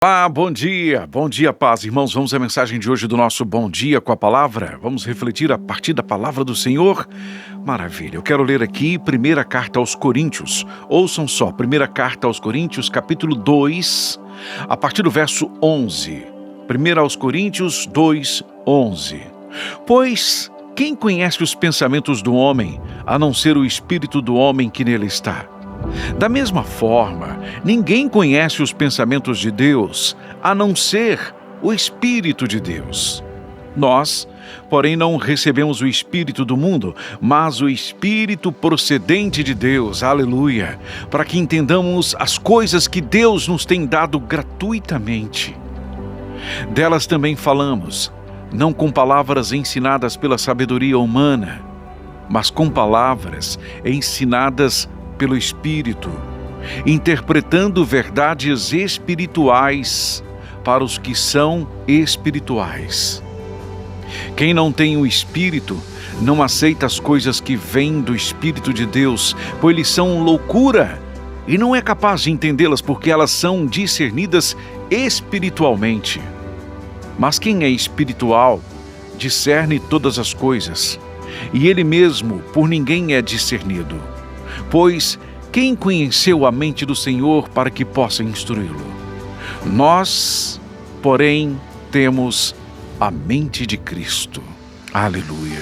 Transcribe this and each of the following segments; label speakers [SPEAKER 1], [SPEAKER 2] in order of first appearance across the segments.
[SPEAKER 1] Olá, bom dia, paz. Irmãos, vamos à mensagem de hoje do nosso Bom Dia com a Palavra. Vamos refletir a partir da Palavra do Senhor. Maravilha, eu quero ler aqui primeira carta aos Coríntios. Ouçam só, primeira carta aos Coríntios, capítulo 2, a partir do verso 11. Primeira aos Coríntios 2, 11. Pois quem conhece os pensamentos do homem, a não ser o espírito do homem que nele está? Da mesma forma, ninguém conhece os pensamentos de Deus, a não ser o Espírito de Deus. Nós, porém, não recebemos o Espírito do mundo, mas o Espírito procedente de Deus, aleluia, para que entendamos as coisas que Deus nos tem dado gratuitamente. Delas também falamos, não com palavras ensinadas pela sabedoria humana, mas com palavras ensinadas pelo Espírito, interpretando verdades espirituais para os que são espirituais. Quem não tem o Espírito não aceita as coisas que vêm do Espírito de Deus, pois eles são loucura e não é capaz de entendê-las porque elas são discernidas espiritualmente. Mas quem é espiritual discerne todas as coisas, e ele mesmo por ninguém é discernido. Pois quem conheceu a mente do Senhor para que possa instruí-lo? Nós, porém, temos a mente de Cristo. Aleluia.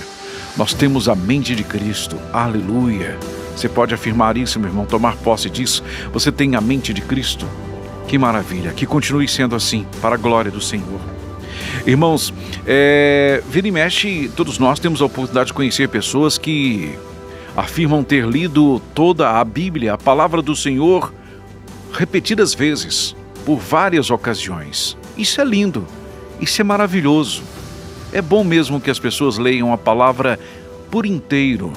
[SPEAKER 1] Nós temos a mente de Cristo. Aleluia. Você pode afirmar isso, meu irmão, tomar posse disso. Você tem a mente de Cristo. Que maravilha. Que continue sendo assim, para a glória do Senhor. Irmãos, vira e mexe, todos nós temos a oportunidade de conhecer pessoas que afirmam ter lido toda a Bíblia, a palavra do Senhor, repetidas vezes, por várias ocasiões. Isso é lindo, isso é maravilhoso. É bom mesmo que as pessoas leiam a palavra por inteiro,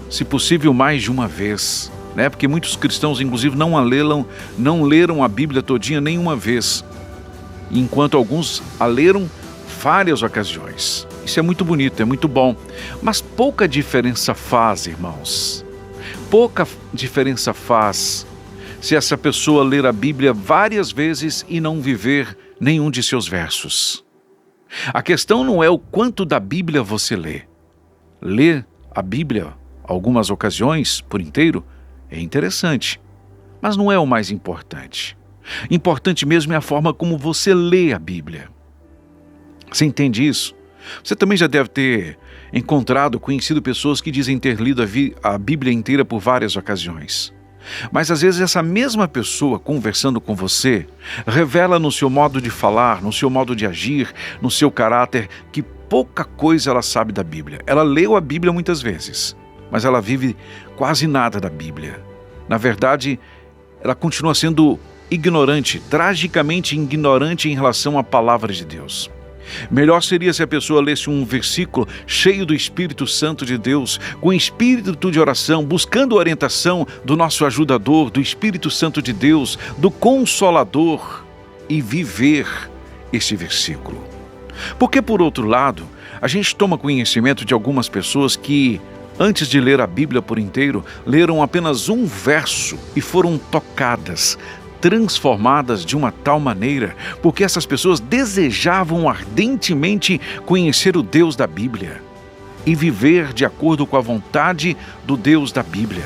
[SPEAKER 1] se possível mais de uma vez, né? Porque muitos cristãos, inclusive, não leram a Bíblia todinha nenhuma vez, enquanto alguns a leram várias ocasiões. Isso é muito bonito, é muito bom. Mas pouca diferença faz, irmãos. Pouca diferença faz se essa pessoa ler a Bíblia várias vezes e não viver nenhum de seus versos. A questão não é o quanto da Bíblia você lê. Ler a Bíblia algumas ocasiões por inteiro é interessante, mas não é o mais importante. Importante mesmo é a forma como você lê a Bíblia. Você entende isso? Você também já deve ter conhecido pessoas que dizem ter lido a Bíblia inteira por várias ocasiões. Mas às vezes essa mesma pessoa conversando com você revela no seu modo de falar, no seu modo de agir, no seu caráter, que pouca coisa ela sabe da Bíblia. Ela leu a Bíblia muitas vezes, mas ela vive quase nada da Bíblia. Na verdade, ela continua sendo ignorante, tragicamente ignorante em relação à palavra de Deus. Melhor seria se a pessoa lesse um versículo cheio do Espírito Santo de Deus, com espírito de oração, buscando a orientação do nosso ajudador, do Espírito Santo de Deus, do Consolador, e viver esse versículo. Porque, por outro lado, a gente toma conhecimento de algumas pessoas que, antes de ler a Bíblia por inteiro, leram apenas um verso e foram tocadas, transformadas de uma tal maneira, porque essas pessoas desejavam ardentemente conhecer o Deus da Bíblia e viver de acordo com a vontade do Deus da Bíblia.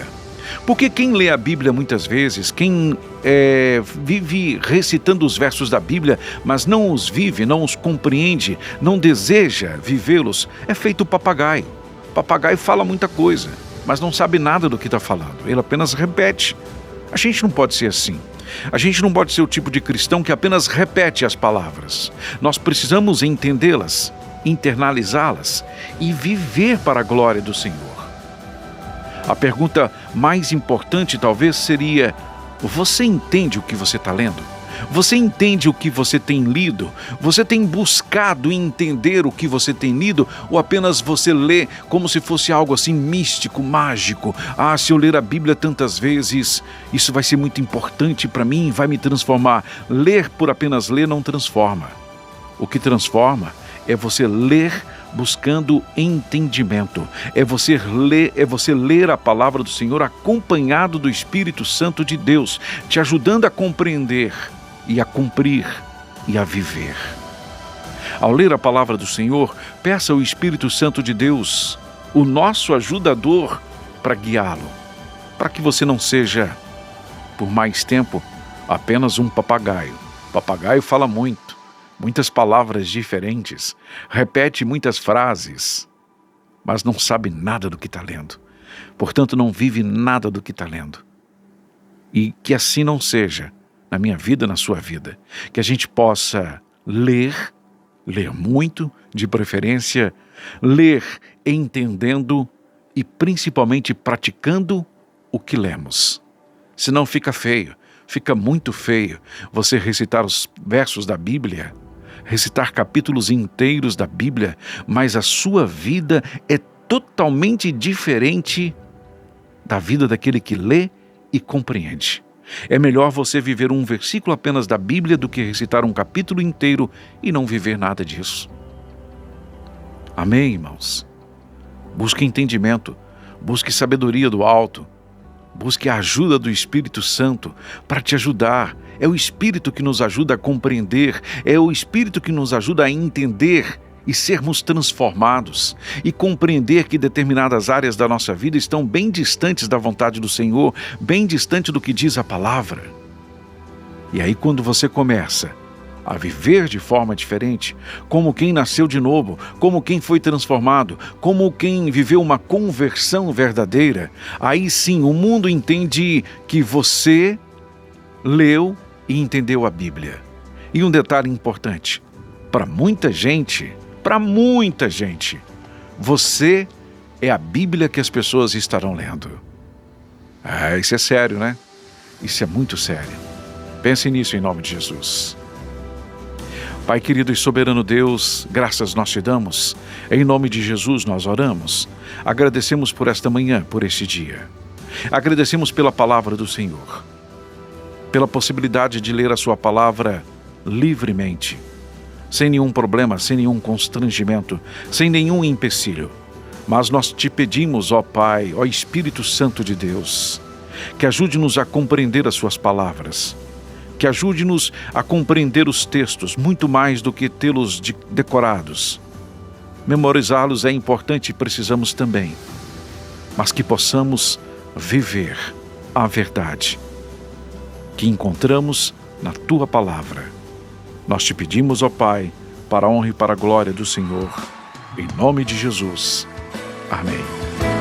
[SPEAKER 1] Porque quem lê a Bíblia muitas vezes, quem vive recitando os versos da Bíblia, mas não os vive, não os compreende, não deseja vivê-los, é feito papagaio. Papagaio fala muita coisa, mas não sabe nada do que está falando, ele apenas repete. A gente não pode ser assim. A gente não pode ser o tipo de cristão que apenas repete as palavras. Nós precisamos entendê-las, internalizá-las e viver para a glória do Senhor. A pergunta mais importante talvez seria: você entende o que você está lendo? Você entende o que você tem lido? Você tem buscado entender o que você tem lido? Ou apenas você lê como se fosse algo assim místico, mágico? Ah, se eu ler a Bíblia tantas vezes, isso vai ser muito importante para mim, vai me transformar. Ler por apenas ler não transforma. O que transforma é você ler buscando entendimento. É você ler a palavra do Senhor acompanhado do Espírito Santo de Deus, te ajudando a compreender e a cumprir e a viver. Ao ler a palavra do Senhor, peça ao Espírito Santo de Deus, o nosso ajudador, para guiá-lo, para que você não seja, por mais tempo, apenas um papagaio. O papagaio fala muito, muitas palavras diferentes, repete muitas frases, mas não sabe nada do que está lendo. Portanto, não vive nada do que está lendo. E que assim não seja na minha vida, na sua vida. Que a gente possa ler muito, de preferência, ler entendendo e principalmente praticando o que lemos. Senão fica feio, fica muito feio você recitar os versos da Bíblia, recitar capítulos inteiros da Bíblia, mas a sua vida é totalmente diferente da vida daquele que lê e compreende. É melhor você viver um versículo apenas da Bíblia do que recitar um capítulo inteiro e não viver nada disso. Amém, irmãos? Busque entendimento, busque sabedoria do alto, busque a ajuda do Espírito Santo para te ajudar. É o Espírito que nos ajuda a compreender, é o Espírito que nos ajuda a entender e sermos transformados e compreender que determinadas áreas da nossa vida estão bem distantes da vontade do Senhor, bem distante do que diz a palavra. E aí quando você começa a viver de forma diferente, como quem nasceu de novo, como quem foi transformado, como quem viveu uma conversão verdadeira, aí sim o mundo entende que você leu e entendeu a Bíblia. E um detalhe importante, para muita gente, você é a Bíblia que as pessoas estarão lendo. Isso é sério, né? Isso é muito sério. Pense nisso em nome de Jesus. Pai querido e soberano Deus, graças nós te damos. Em nome de Jesus nós oramos. Agradecemos por esta manhã, por este dia. Agradecemos pela palavra do Senhor, pela possibilidade de ler a sua palavra livremente, sem nenhum problema, sem nenhum constrangimento, sem nenhum empecilho. Mas nós te pedimos, ó Pai, ó Espírito Santo de Deus, que ajude-nos a compreender as suas palavras, que ajude-nos a compreender os textos, muito mais do que tê-los decorados. Memorizá-los é importante e precisamos também, mas que possamos viver a verdade que encontramos na Tua Palavra. Nós te pedimos, ó Pai, para a honra e para a glória do Senhor, em nome de Jesus. Amém.